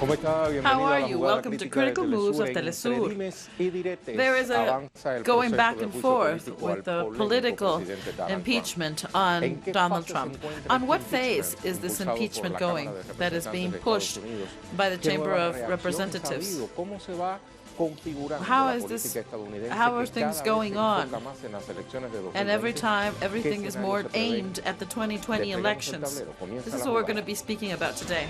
How are you? Welcome to Critical Moves of Telesur. There is a going back and forth with the political impeachment on Donald Trump. On what phase is this impeachment going that is being pushed by the Chamber of Representatives? How are things going on? And every time, everything is more aimed at the 2020 elections. This is what we're going to be speaking about today.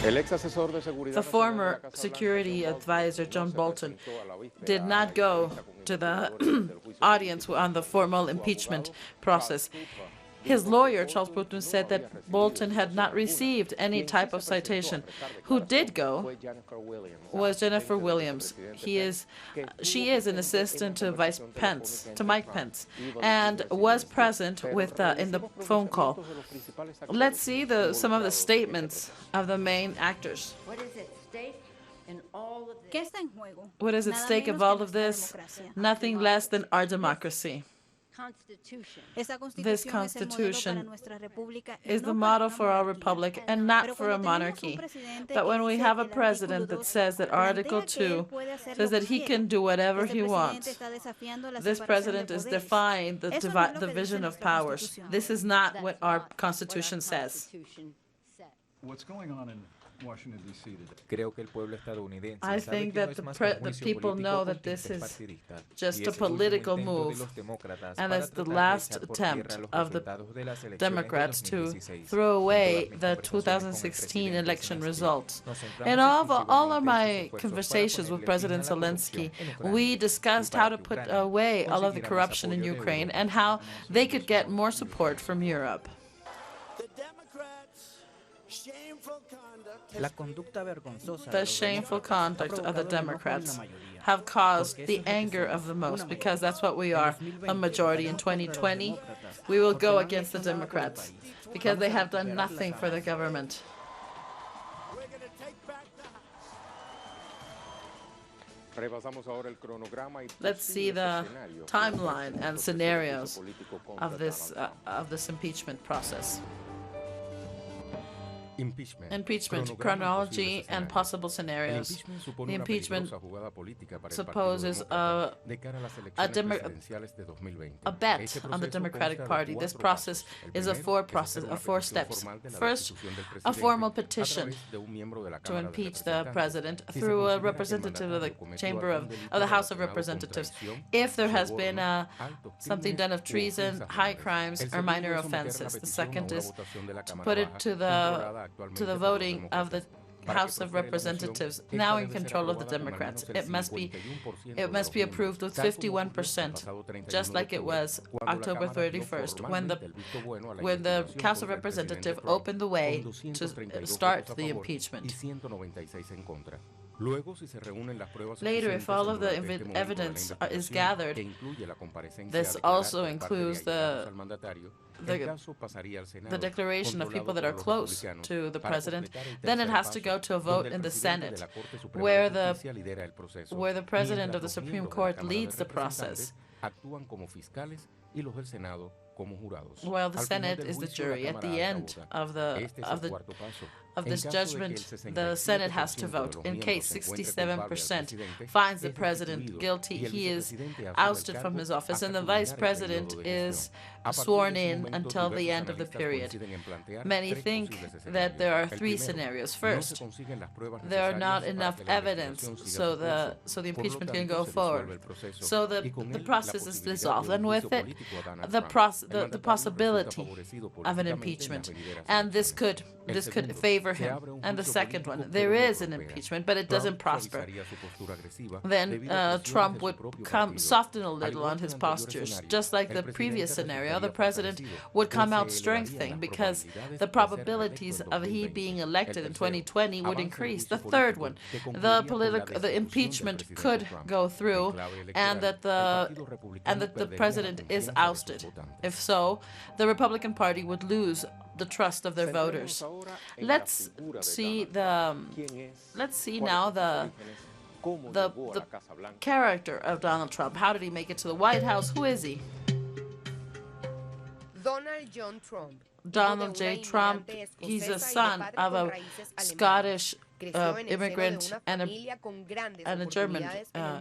The former security advisor, John Bolton, did not go to the audience on the formal impeachment process. His lawyer, Charles Putin, said that Bolton had not received any type of citation. Who did go was Jennifer Williams. She is an assistant to Mike Pence, and was present with in the phone call. Let's see some of the statements of the main actors. What is at stake of all of this? Nothing less than our democracy. This Constitution is the model for our republic and not for a monarchy. But when we have a president that says that Article 2 says that he can do whatever he wants, this president is defying the division of powers. This is not what our Constitution says. What's going on in Washington, D.C. today? I think that the people know that this is just a political move, and that's the last attempt of the Democrats to throw away the 2016 election results. In all of my conversations with President Zelensky, we discussed how to put away all of the corruption in Ukraine and how they could get more support from Europe. The shameful conduct of the Democrats have caused the anger of the most, because that's what we are, a majority. In 2020, we will go against the Democrats because they have done nothing for the government. Let's see the timeline and scenarios of this impeachment process. Impeachment, chronology, and possible scenarios. The impeachment supposes a bet on the Democratic Party. This process is a four steps. First, a formal petition to impeach the president through a representative of the the House of Representatives. If there has been something done of treason, high crimes, or minor offenses. The second is to put it to the voting of the House of Representatives, now in control of the Democrats. It must be approved with 51%, just like it was October 31st, when the House of Representatives opened the way to start the impeachment. Later, if all of the evidence is gathered, this also includes the declaration of people that are close to the president, then it has to go to a vote in the Senate, where the president of the Supreme Court leads the process, while the Senate is the jury. At the end of this judgment, the Senate has to vote. In case 67% finds the president guilty, he is ousted from his office, and the vice president is sworn in until the end of the period. Many think that there are three scenarios. First, there are not enough evidence, so the impeachment can go forward. So the process is dissolved, and with it, the possibility of an impeachment, and this could favor him. And the second one, there is an impeachment, but it doesn't prosper. Then Trump would soften a little on his postures. Just like the previous scenario, the president would come out strengthening, because the probabilities of he being elected in 2020 would increase. The third one, the impeachment could go through, and that the president is ousted. If so, the Republican Party would lose the trust of their voters. Let's see now the character of Donald Trump. How did he make it to the White House? Who is he? Donald J. Trump, he's a son of a Scottish immigrant and a German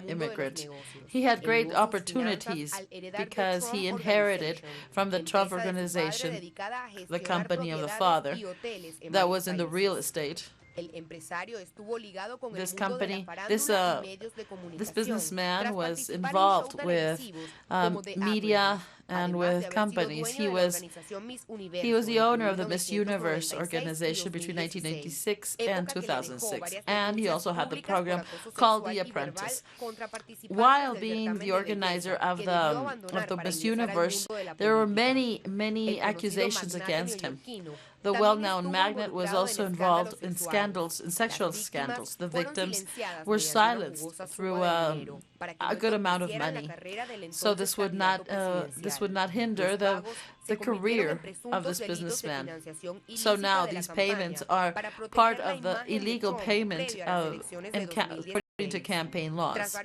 immigrant. He had great opportunities because he inherited from the Trump organization, the company of the father, that was in the real estate. This company, this businessman was involved with media and with companies. He was the owner of the Miss Universe organization between 1996 and 2006, and he also had the program called The Apprentice. While being the organizer of the Miss Universe, there were many accusations against him. The well-known magnate was also involved in scandals, in sexual scandals. The victims were silenced through a good amount of money. So this would not hinder the career of this businessman. So now these payments are part of the illegal payment according to campaign laws.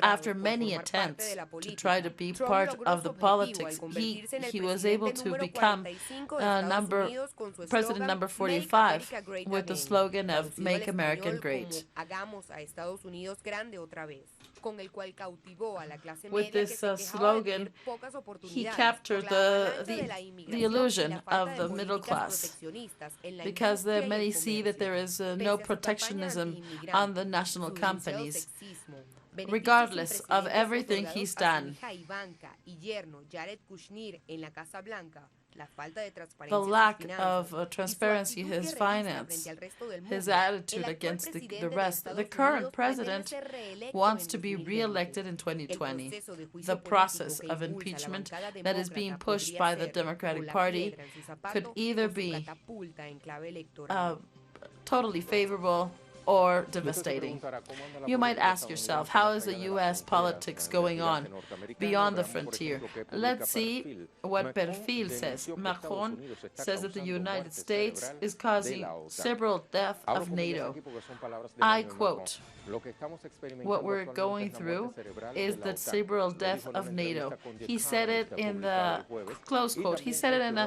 After many attempts to try to be part of the politics, he was able to become President number 45 with the slogan of "Make America Great." With this slogan, he captured the illusion of the middle class, because many see that there is no protectionism on the national companies. Regardless of everything he's done, the lack of transparency in his finance, his attitude against the rest. The current president wants to be re-elected in 2020. The process of impeachment that is being pushed by the Democratic Party could either be totally favorable or devastating. You might ask yourself, how is the U.S. politics going on beyond the frontier? Let's see what Perfil says. Macron says that the United States is causing cerebral death of NATO. I quote, "What we're going through is the cerebral death of NATO." He said it in the, close quote, he said it in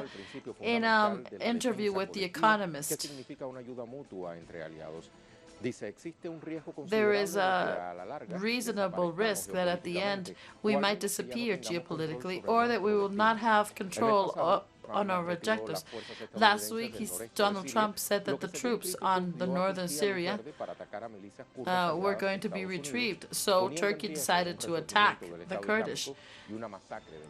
an interview with The Economist. There is a reasonable risk that at the end we might disappear geopolitically, or that we will not have control on our objectives. Last week, Donald Trump said that the troops on the northern Syria were going to be retrieved, so Turkey decided to attack the Kurdish.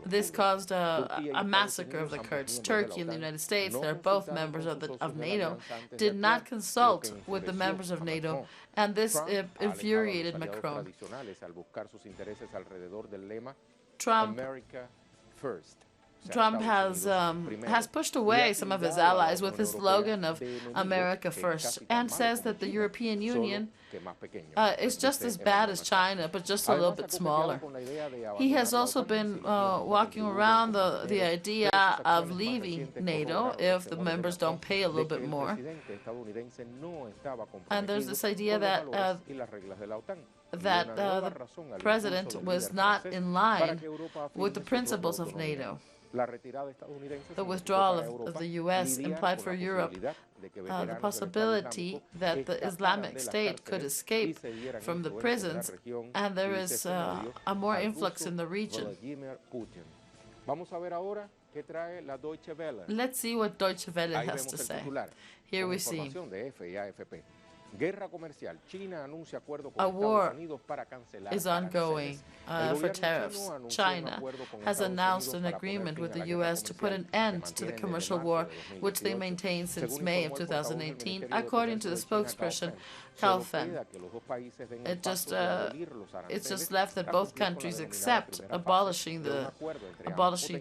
This caused a massacre of the Kurds. Turkey and the United States, they're both members of NATO, did not consult with the members of NATO, and this infuriated Macron. Trump has pushed away some of his allies with his slogan of America First, and says that the European Union is just as bad as China, but just a little bit smaller. He has also been walking around the idea of leaving NATO if the members don't pay a little bit more. And there's this idea that the president was not in line with the principles of NATO. The withdrawal of the U.S. implied for Europe the possibility that the Islamic State could escape from the prisons, and there is a more influx in the region. Let's see what Deutsche Welle has to say. Here we see. A war is ongoing for tariffs. China has announced an agreement with the U.S. to put an end to the commercial war, which they maintained since May of 2018, according to the spokesperson Cao Fen. It's just left that both countries accept abolishing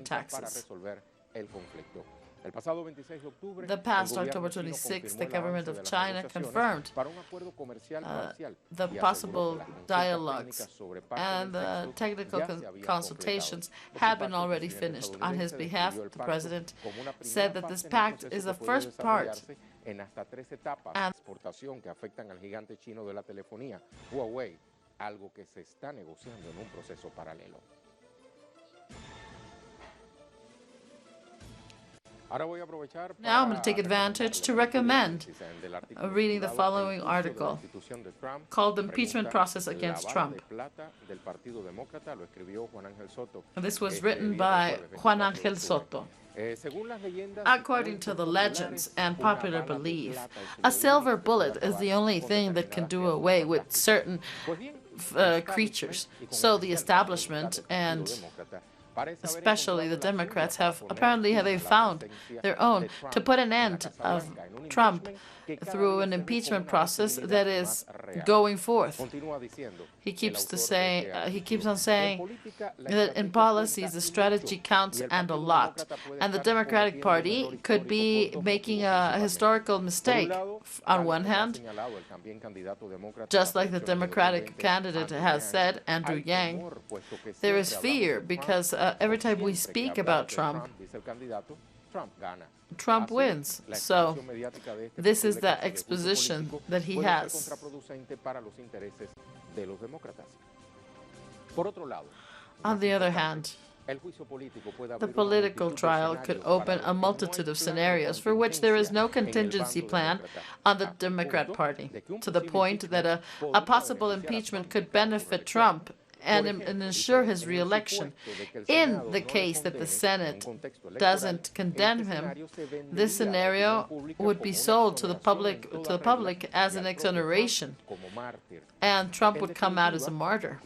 taxes. The past October 26th, the government of China confirmed the possible dialogues, and the technical consultations had been already finished. On his behalf, the president said that this pact is the first part and Now I'm going to take advantage to recommend reading the following article called Impeachment Process Against Trump. This was written by Juan Ángel Soto. According to the legends and popular belief, a silver bullet is the only thing that can do away with certain creatures. So the establishment and especially the Democrats have found their own to put an end of Trump through an impeachment process that is going forth. He keeps on saying that in policies the strategy counts and a lot, and the Democratic Party could be making a historical mistake. On one hand, just like the Democratic candidate has said, Andrew Yang, there is fear because every time we speak about Trump wins. So this is the exposition that he has. On the other hand, the political trial could open a multitude of scenarios for which there is no contingency plan on the Democrat Party, to the point that a possible impeachment could benefit Trump and ensure his re-election. In the case that the Senate doesn't condemn him, this scenario would be sold to the public as an exoneration, and Trump would come out as a martyr.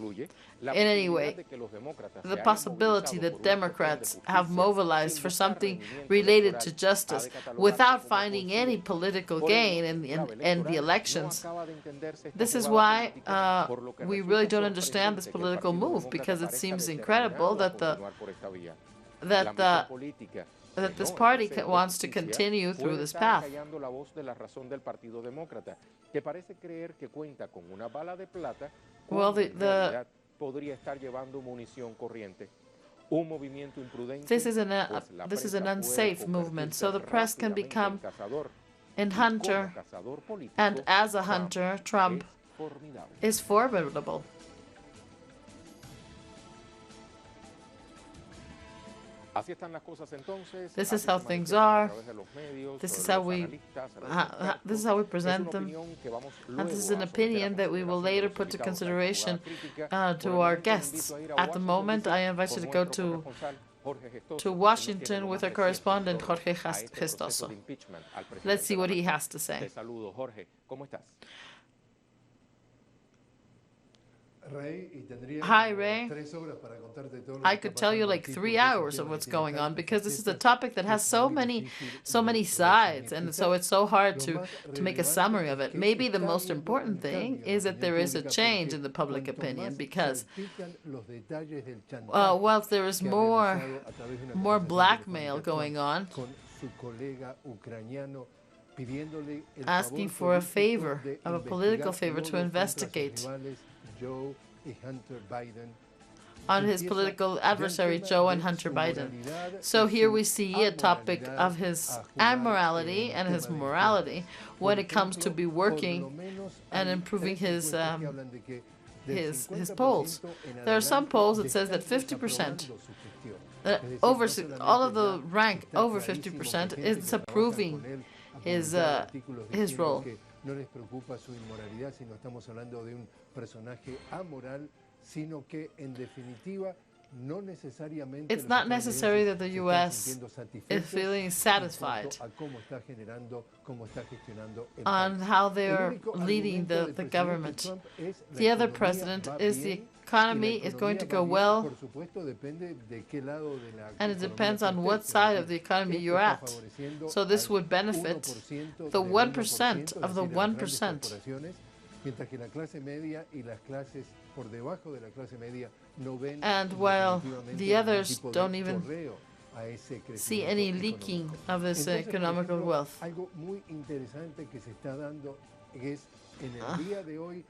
In any way, the possibility that Democrats have mobilized for something related to justice without finding any political gain in the elections. This is why we really don't understand this political move, because it seems incredible that this party wants to continue through this path. Well, this is an unsafe movement, so the press can become a hunter, and as a hunter, Trump is formidable. This is how things are. This is how we present them. And this is an opinion that we will later put to consideration to our guests. At the moment, I invite you to go to Washington with our correspondent, Jorge Gestoso. Let's see what he has to say. Hi, Ray. I could tell you like 3 hours of what's going on, because this is a topic that has so many sides, and so it's so hard to make a summary of it. Maybe the most important thing is that there is a change in the public opinion, because whilst there is more blackmail going on, asking for a favor, of a political favor, to investigate on his political adversary, Joe and Hunter Biden. So here we see a topic of his immorality and his morality when it comes to be working and improving his polls. There are some polls that says that 50%, over all of the rank over 50%, is approving his role. No les preocupa su inmoralidad, sino estamos hablando de un personaje amoral, sino que en definitiva no necesariamente. It's not necessary that the U.S. is feeling satisfied on how they are leading the government. The other president is the economy is going to go well, and it depends on what side of the economy you're at. So this would benefit the 1% of the 1%. And while the others don't even see any leaking of this economical wealth.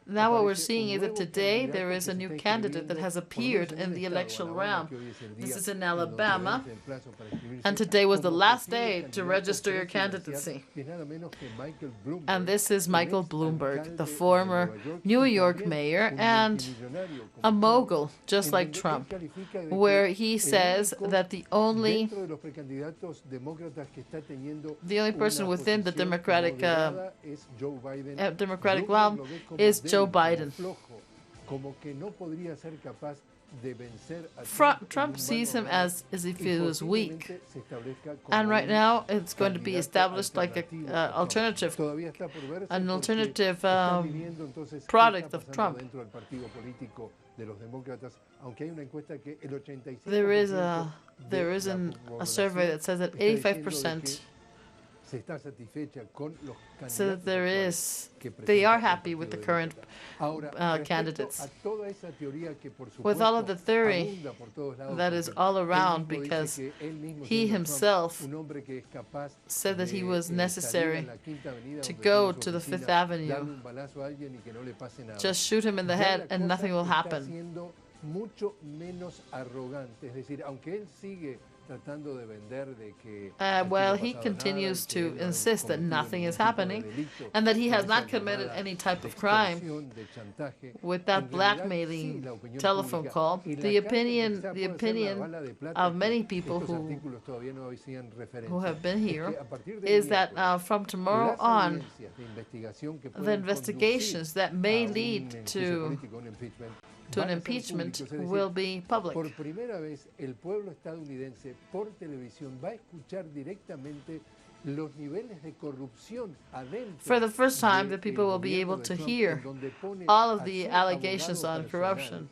Now what we're seeing is that today there is a new candidate that has appeared in the electoral realm. This is in Alabama, and today was the last day to register your candidacy. And this is Michael Bloomberg, the former New York mayor and a mogul, just like Trump, where he says that the only person within the Democratic realm is Joe Biden. Trump sees him as if he was weak, and right now it's going to be established like an alternative product of Trump. There is a survey that says that 85% so that they are happy with the current candidates. With all of the theory that is all around, because he himself said that he was necessary to go to the Fifth Avenue, just shoot him in the head and nothing will happen. Well, he continues to insist that nothing is happening and that he has not committed any type of crime with that blackmailing telephone call. The opinion of many people who have been here is that from tomorrow on, the investigations that may lead to an impeachment will be public. For the first time, the people will be able to hear all of the allegations on corruption.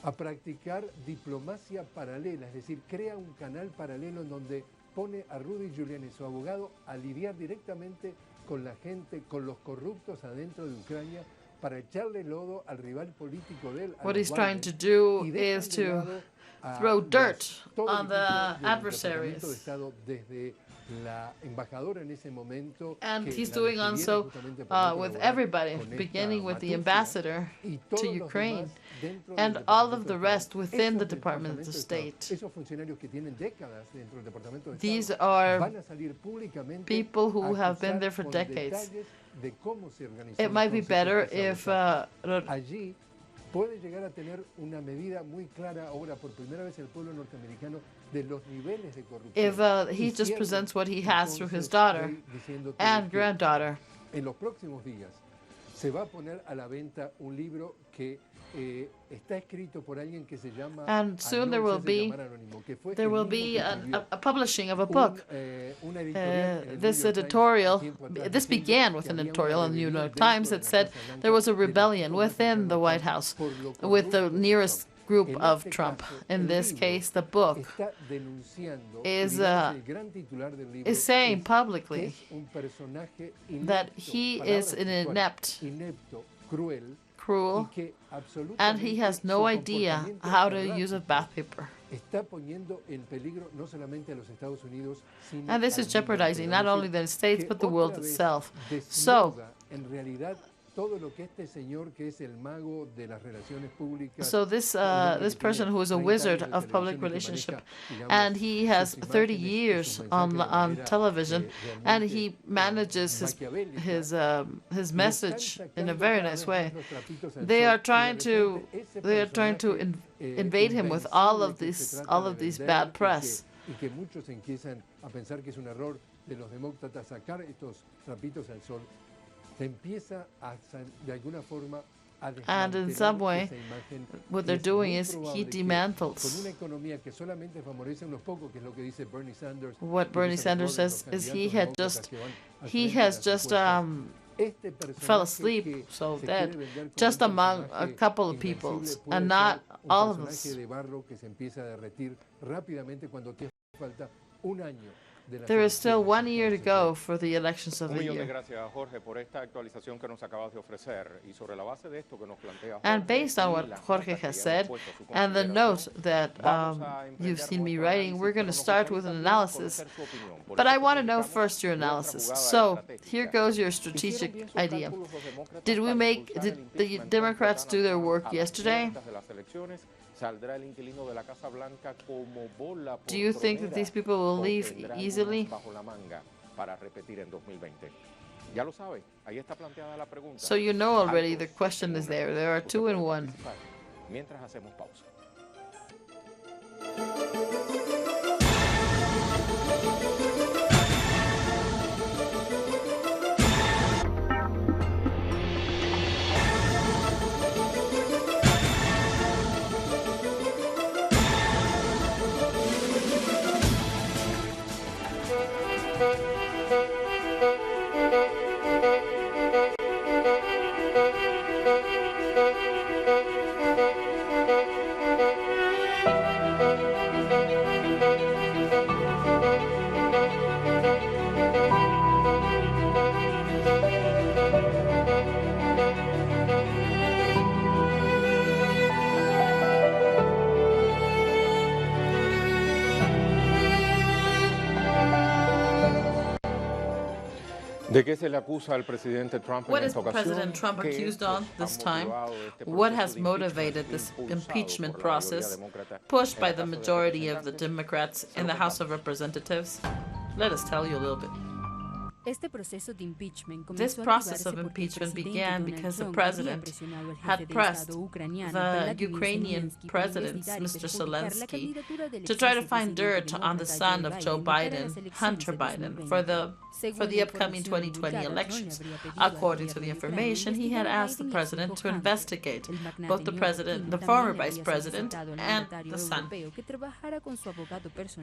A practicar diplomacia paralela, es decir, crea un canal paralelo en donde pone a Rudy Giuliani, su abogado, a lidiar directamente con la gente, con los corruptos adentro de Ucrania, para echarle lodo al rival político de él. What he's trying to do is to throw dirt on the adversaries. And he's doing also with everybody, beginning with the ambassador to Ukraine and all of the rest within the Department of State. These are people who have been there for decades. It might be better if puede llegar a tener una medida muy clara ahora por primera vez el pueblo norteamericano de los niveles de corrupción. If he just presents what he has through his daughter and granddaughter. En los próximos días se va a poner a la venta un libro que está escrito por alguien que se llama, and soon there will be a publishing of a book. This began with an editorial in the New York Times that said there was a rebellion within the White House with the nearest group of Trump. In this case, the book is saying publicly that he is an inept, cruel, and he has no idea how to use a bath paper. And this is jeopardizing not only the United States, but the world itself. So this person who is a wizard of public relationship, and he has 30 years on television, and he manages his message in a very nice way. They are trying to invade him with all of these bad press. And in some way, what they're doing is he demantles. What Bernie Sanders says is he has just fell asleep, so dead, just among a couple of people, and not all of us. There is still 1 year to go for the elections of the year. And based on what Jorge has said, and the note that you've seen me writing, we're going to start with an analysis. But I want to know first your analysis. So here goes your strategic idea. Did the Democrats do their work yesterday? Do you think that these people will leave easily? So you know already the question is there. There are two in one. What is President Trump accused of this time? What has motivated this impeachment process pushed by the majority of the Democrats in the House of Representatives? Let us tell you a little bit. This process of impeachment began because the president had pressed the Ukrainian president, Mr. Zelensky, to try to find dirt on the son of Joe Biden, Hunter Biden, for the upcoming 2020 elections. According to the information, he had asked the president to investigate both the former vice president, and the son.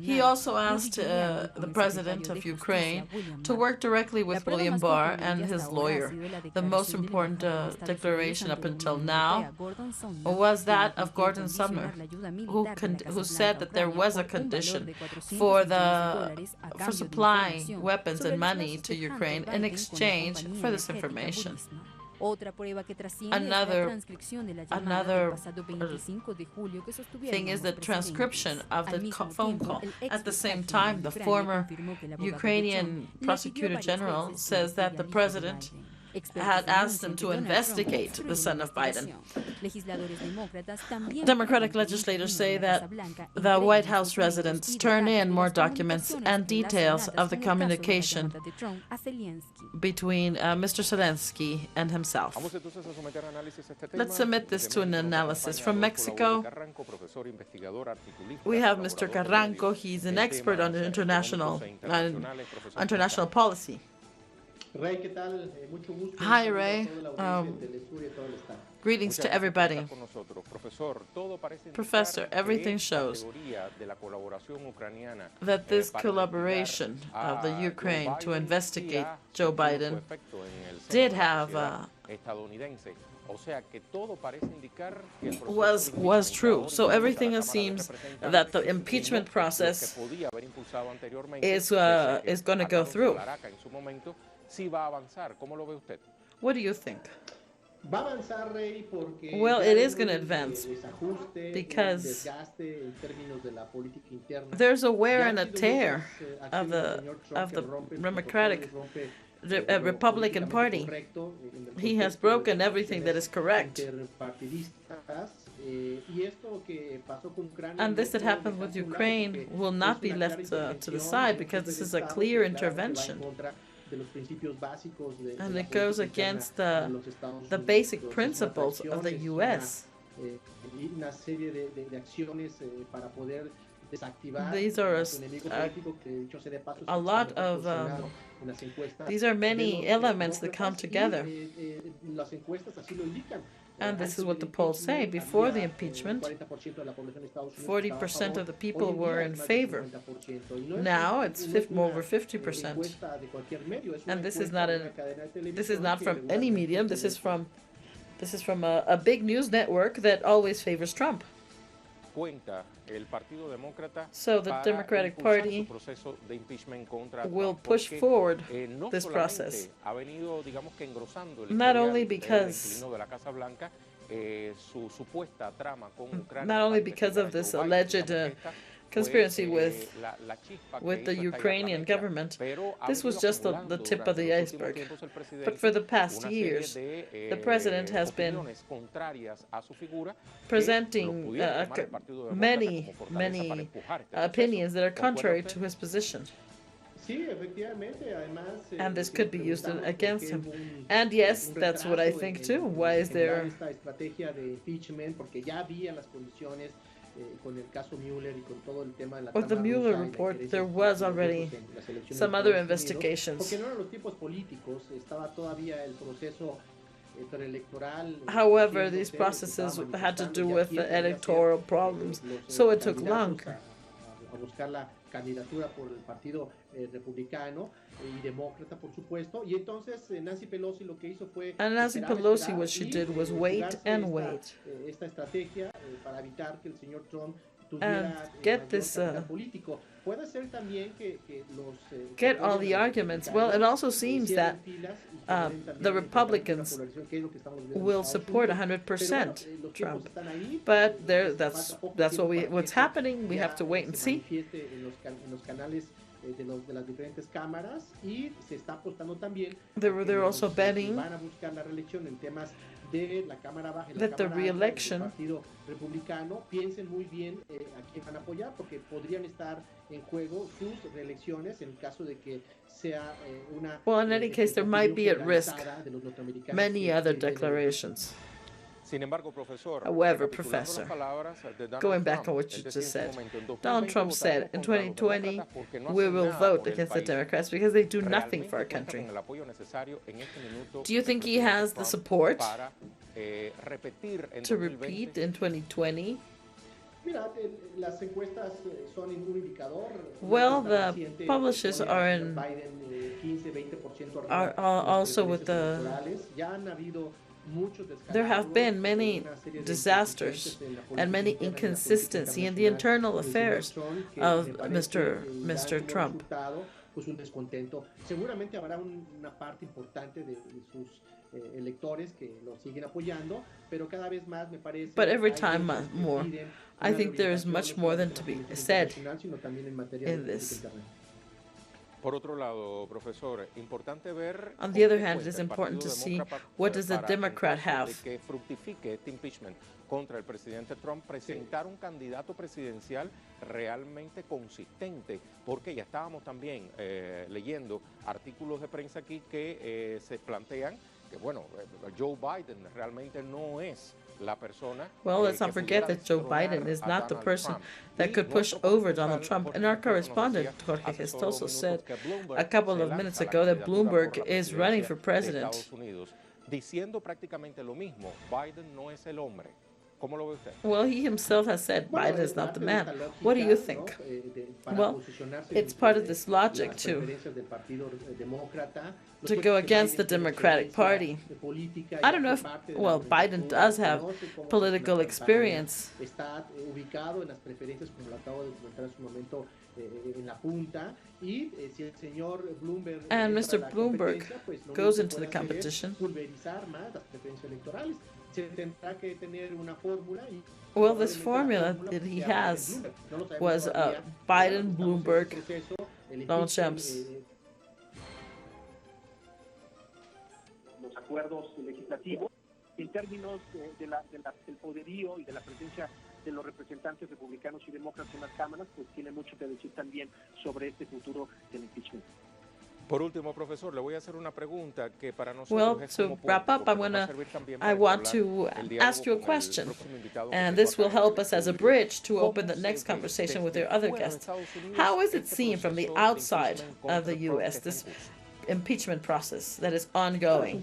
He also asked the president of Ukraine to work directly with William Barr and his lawyer. The most important declaration up until now was that of Gordon Sumner, who said that there was a condition for supplying weapons and money to Ukraine in exchange for this information. Another thing is the transcription of the phone call. At the same time, the former Ukrainian prosecutor general says that the president had asked him to investigate the son of Biden. Democratic legislators say that the White House residents turn in more documents and details of the communication between Mr. Zelensky and himself. Let's submit this to an analysis. From Mexico, we have Mr. Carranco. He's an expert on international policy. Hi, Ray. Greetings to everybody. Professor, everything shows that this collaboration of the Ukraine to investigate Joe Biden did have was true. So everything seems that the impeachment process is going to go through. What do you think? Well, it is going to advance because there's a wear and a tear of the Republican Party. He has broken everything that is correct. And this that happened with Ukraine will not be left to the side because this is a clear intervention. And it goes against the basic principles of the U.S. These are a lot of these are many elements that come together. And this is what the polls say. Before the impeachment, 40% of the people were in favor. Now it's over 50%. And this is not from any medium. This is from a big news network that always favors Trump. So the Democratic Party will push forward this process, not only because of this alleged conspiracy with the Ukrainian government. This was just the tip of the iceberg. But for the past years, the president has been presenting many opinions that are contrary to his position. And this could be used against him. And yes, that's what I think too. Why is there with the Mueller report, there was already some other investigations. However, these processes had to do with the electoral problems, so it took long. Candidatura por el Partido Republicano y Demócrata, por supuesto. Y entonces Nancy Pelosi lo que hizo fue and Nancy Pelosi, what she did was wait and wait. Esta estrategia para evitar que el señor Trump and get this get all the arguments. Well, it also seems that the Republicans will support 100% Trump, but that's what's happening. We have to wait and see. They're also betting that the re-election well, in any case, there might be at risk many other declarations. However, Professor, going back on what you just said, Donald Trump said in 2020, we will vote against the Democrats because they do nothing for our country. Do you think he has the support to repeat in 2020? Well, the publishers are also with the. There have been many disasters and many inconsistency in the internal affairs of Mr. Trump. But every time more, I think there is much more than to be said in this. On the other hand, it is important to see what does the Democrat have. Contra el presidente Trump, presentar un candidato presidencial realmente consistente, porque ya estábamos también leyendo artículos de prensa aquí que se plantean que, bueno, Joe Biden realmente no es la persona. Well, let's not forget that Joe Biden is not the person that could push over Donald Trump. And our correspondent, Jorge Gestoso, said a couple of minutes ago that Bloomberg is running for president. Diciendo prácticamente lo mismo, Biden no es el hombre. Well, he himself has said Biden is not the man. What do you think? Well, it's part of this logic to go against the Democratic Party. I don't know if, well, Biden does have political experience. And Mr. Bloomberg goes into the competition. Well, this formula that he has was Biden, Bloomberg, Donald Trump's. Los acuerdos legislativos en términos del poderío y de la presencia de los representantes republicanos y demócratas en las cámaras, pues tiene mucho que decir también sobre este futuro del impeachment. Por último, profesor, le voy a hacer una pregunta que para nosotros es como wrap up, I want to ask you a question, and this will help us as a bridge to open the next conversation with your other guests. How is it seen from the outside of the U.S., this impeachment process that is ongoing?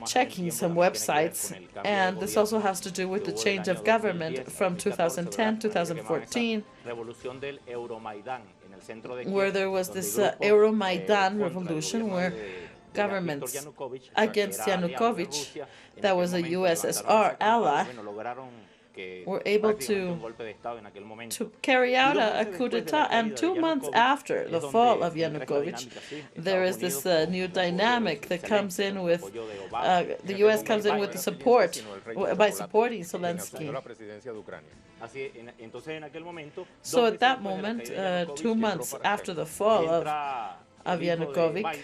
checking some websites, and this also has to do with the change of government from 2010, 2014. where there was this Euromaidan revolution where governments against Yanukovych, that was a USSR ally, were able to carry out a coup d'etat. And 2 months after the fall of Yanukovych, there is this new dynamic that comes in with, the U.S. comes in with the support, by supporting Zelensky. So at that moment, 2 months after the fall of Yanukovych,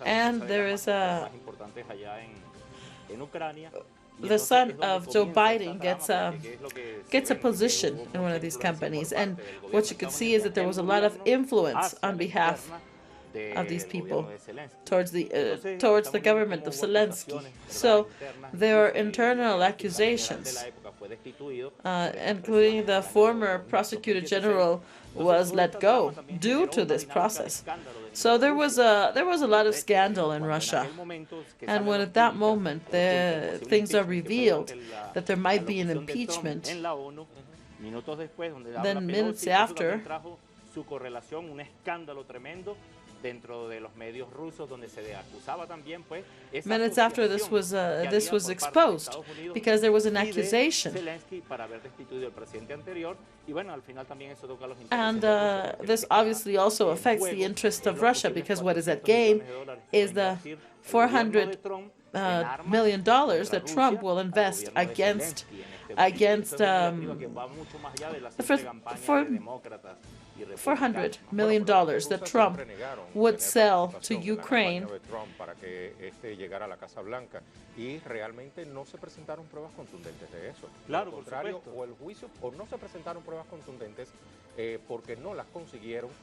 and there is the son of Joe Biden gets a position in one of these companies, and what you could see is that there was a lot of influence on behalf of these people towards the government of Zelensky. So there are internal accusations, including the former prosecutor general was let go due to this process. So there was a lot of scandal in Russia, and when at that moment things are revealed that there might be an impeachment, then minutes after, minutes after this was exposed, because there was an accusation. And this obviously also affects the interest of Russia, because what is at game is the $400 million that Trump will invest against $400 million that Trump would sell to Ukraine.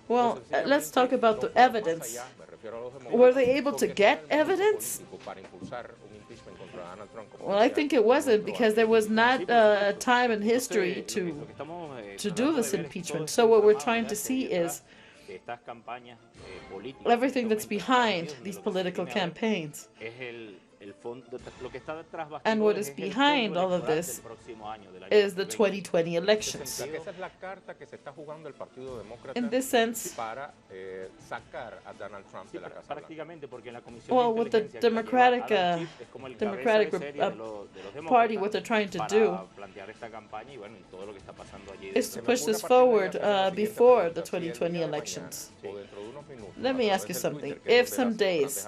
Well, let's talk about the evidence. Were they able to get evidence? Well, I think it wasn't, because there was not a time in history to do this impeachment. So what we're trying to see is everything that's behind these political campaigns. And what is behind all of this is the 2020 elections. In this sense, well, with the Democratic Party, what they're trying to do is to push this forward before the 2020 elections. Let me ask you something. If some days,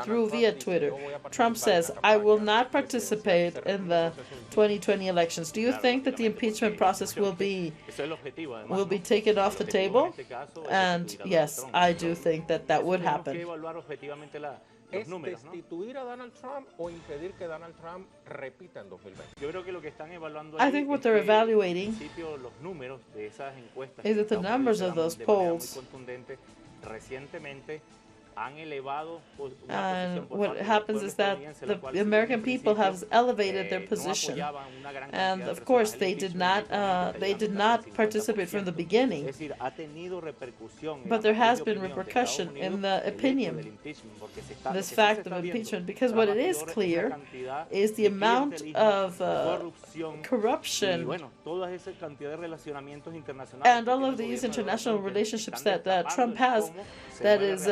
through via Twitter, Trump says, I will not participate in the 2020 elections, do you think that the impeachment process will be taken off the table? And yes, I do think that that would happen. ¿Es destituir a Donald Trump o impedir que Donald Trump repita en 2020? I think what they're evaluating is that the numbers of those polls, and what happens is that the American people have elevated their position, and of course they did not participate from the beginning. But there has been repercussion in the opinion, this fact of impeachment, because what it is clear is the amount of corruption and all of these international relationships that Trump has, that is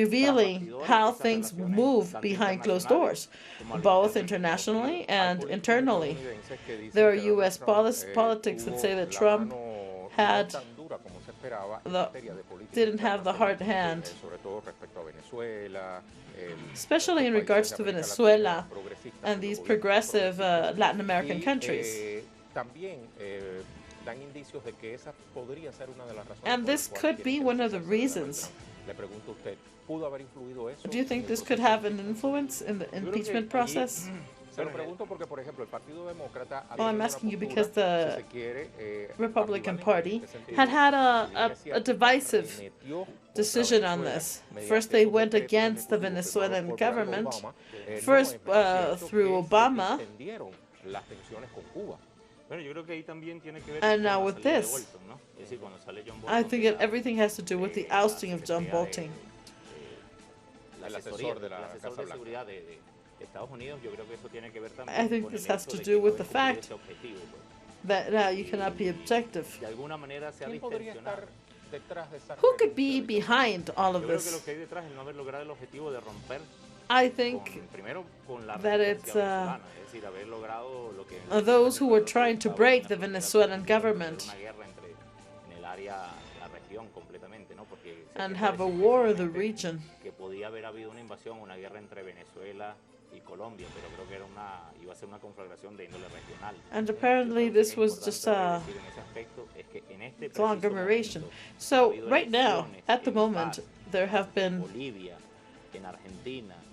revealing how things move behind closed doors, both internationally and internally. There are U.S. politics that say that Trump didn't have the hard hand, especially in regards to Venezuela and these progressive Latin American countries. And this could be one of the reasons. Do you think this could have an influence in the impeachment process? Well, I'm asking you because the Republican Party had a divisive decision on this. First, they went against the Venezuelan government, first through Obama, and now with this. I think everything has to do with the ousting of John Bolton. I think this has to do with the fact that you cannot be objective. Who could be behind all of this? I think that it's those who were trying to break the Venezuelan government and have a war in the region. And apparently this was just a conglomeration. So right now, at the moment, there have been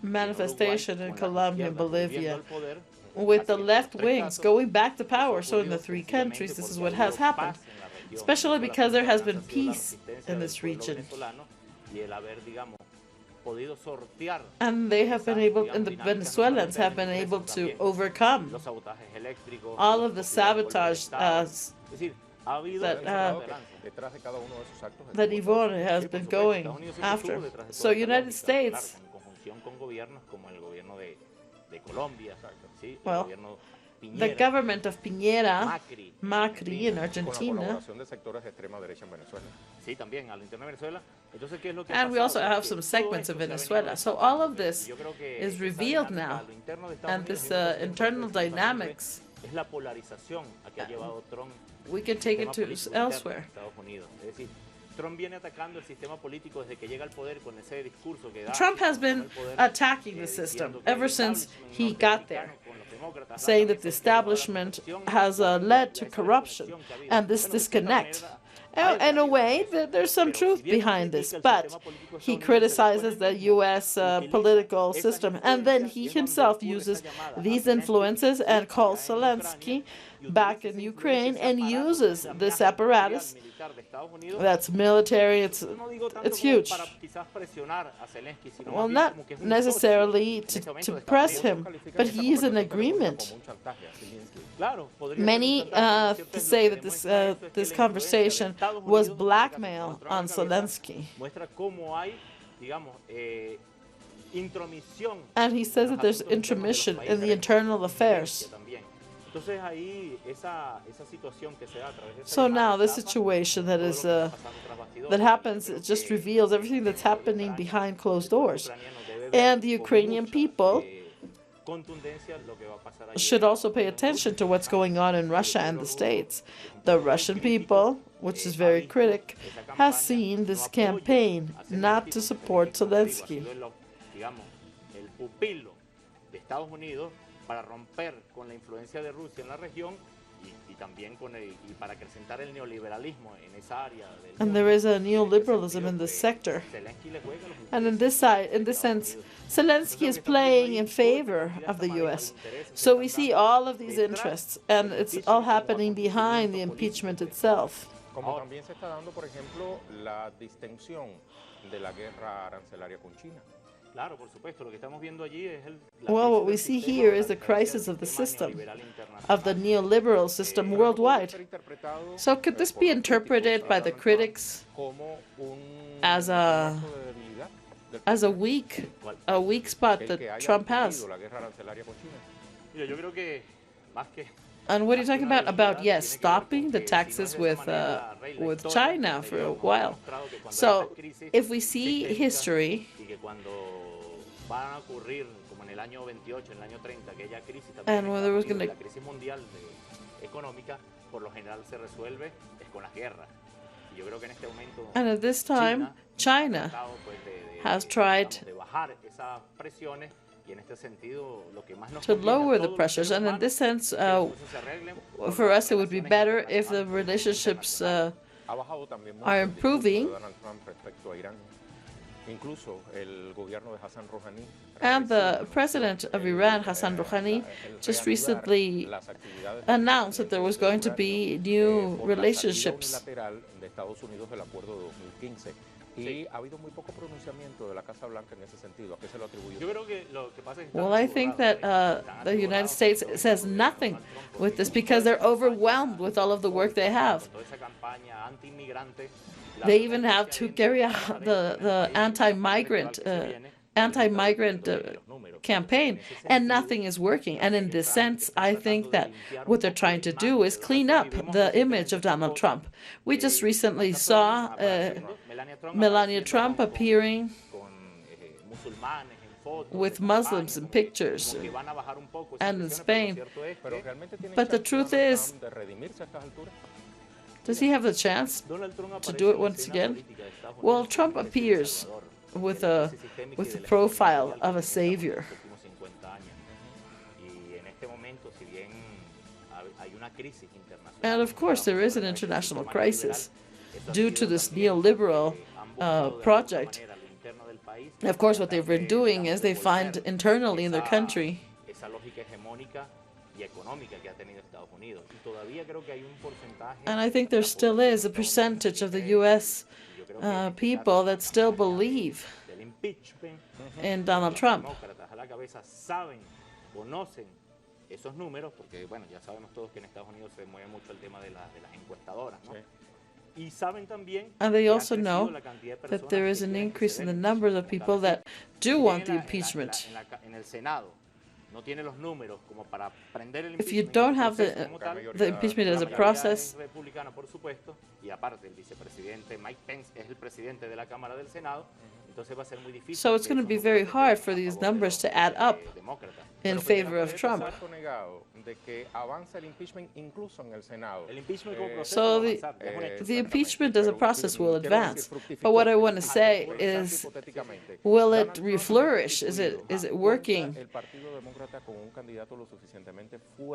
manifestations in Colombia and Bolivia with the left wings going back to power. So in the three countries, this is what has happened, especially because there has been peace in this region. And they have been able, and the Venezuelans have been able to overcome all of the sabotage that Yvonne has been going after. So United States, well, the government of Piñera, Macri in Argentina, and we also have some segments of Venezuela. So all of this is revealed now, and this internal dynamics, we can take it to elsewhere. Trump has been attacking the system ever since he got there, saying that the establishment has led to corruption and this disconnect. In a way, there's some truth behind this, but he criticizes the U.S. Political system, and then he himself uses these influences and calls Zelensky back in Ukraine and uses this apparatus that's military. It's huge. Well, not necessarily to press him, but he's in agreement. Many say that this conversation was blackmail on Zelensky. And he says that there's intromission in the internal affairs. So now this situation that is that happens, it just reveals everything that's happening behind closed doors. And the Ukrainian people should also pay attention to what's going on in Russia and the States. The Russian people, which is very critic, has seen this campaign not to support Zelensky. Para romper con la influencia de Rusia en la región y también para acrecentar el neoliberalismo en esa área. And there is a neoliberalism in this sector. And in this sense, Zelensky is playing in favor of the U.S. So we see all of these interests, and it's all happening behind the impeachment itself. Como también se está dando, por ejemplo, la distensión de la guerra arancelaria con China. Well, what we see here is the crisis of the system, of the neoliberal system worldwide. So could this be interpreted by the critics as a weak spot that Trump has? And what are you talking about? About, yes, stopping the taxes with China for a while. So if we see history, and when there was going to and at this time, China has tried to lower the pressures, and in this sense, for us, it would be better if the relationships are improving. And the president of Iran, Hassan Rouhani, just recently announced that there was going to be new relationships. Well, I think that the United States says nothing with this because they're overwhelmed with all of the work they have. They even have to carry out the anti-migrant anti-migrant campaign, and nothing is working. And in this sense, I think that what they're trying to do is clean up the image of Donald Trump. We just recently saw Melania Trump appearing with Muslims in pictures and in Spain. But the truth is, does he have the chance to do it once again? Well, Trump appears with the profile of a savior. And of course, there is an international crisis due to this neoliberal project. Of course, what they've been doing is they find internally in their country and I think there still is a percentage of the U.S. People that still believe in Donald Trump. Esos números, porque bueno, ya sabemos todos que en Estados Unidos se mueve mucho el tema de las encuestadoras, ¿no? Y saben también and they also know that there is an increase in the number of people that do want the impeachment. En el Senado no tiene los números como para prender el If you don't have the impeachment as a process, republicana, por supuesto, y aparte el vicepresidente Mike Pence es el presidente de la Cámara del Senado, entonces va a ser muy difícil. So it's going to be very hard for these numbers to add up in favor of Trump. So the impeachment as a process will advance. But what I want to say is, will it flourish? Is it working?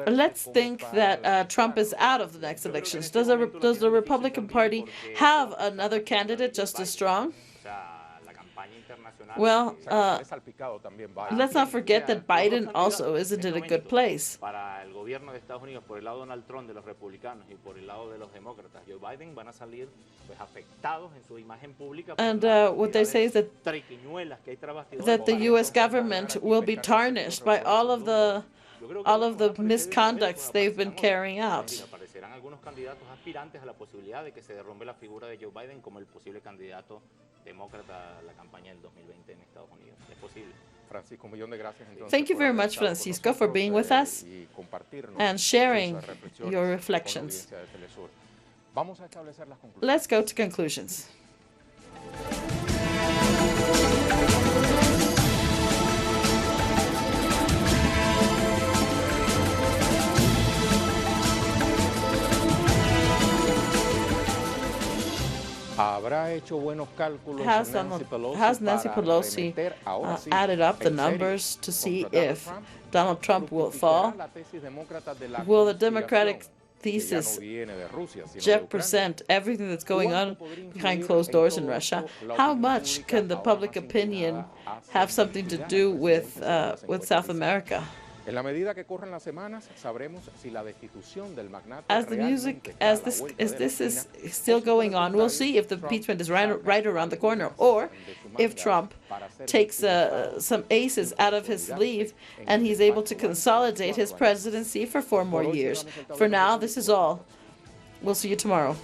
Let's think that Trump is out of the next elections. Does the Republican Party have another candidate just as strong? Well, let's not forget that Biden also isn't in a good place. Para el gobierno de Estados Unidos, por el lado de Donald Trump de los republicanos y por el lado de los demócratas, Joe Biden van a salir pues afectados en su imagen pública. And what they say is that the U.S. government will be tarnished by all of the misconducts they've been carrying out. Aparecerán algunos candidatos aspirantes a la posibilidad de que se derrumbe la figura de Joe Biden como el posible candidato demócrata a la campaña del 2020 en Estados Unidos. Es posible. Francisco, un millón de gracias, entonces, Thank you very much, Francisco, for being with us and sharing your reflections. Let's go to conclusions. ¿Habrá hecho buenos cálculos Has Nancy Pelosi added up the numbers to see if Donald Trump will fall? Will the Democratic thesis represent everything that's going on behind closed doors in Russia? How much can the public opinion have something to do with South America? En la medida que corren las semanas, sabremos si la destitución del magnate as this is still going on, we'll see if the impeachment is right around the corner, or if Trump takes some aces out of his sleeve and he's able to consolidate his presidency for 4 more years. For now, this is all. We'll see you tomorrow.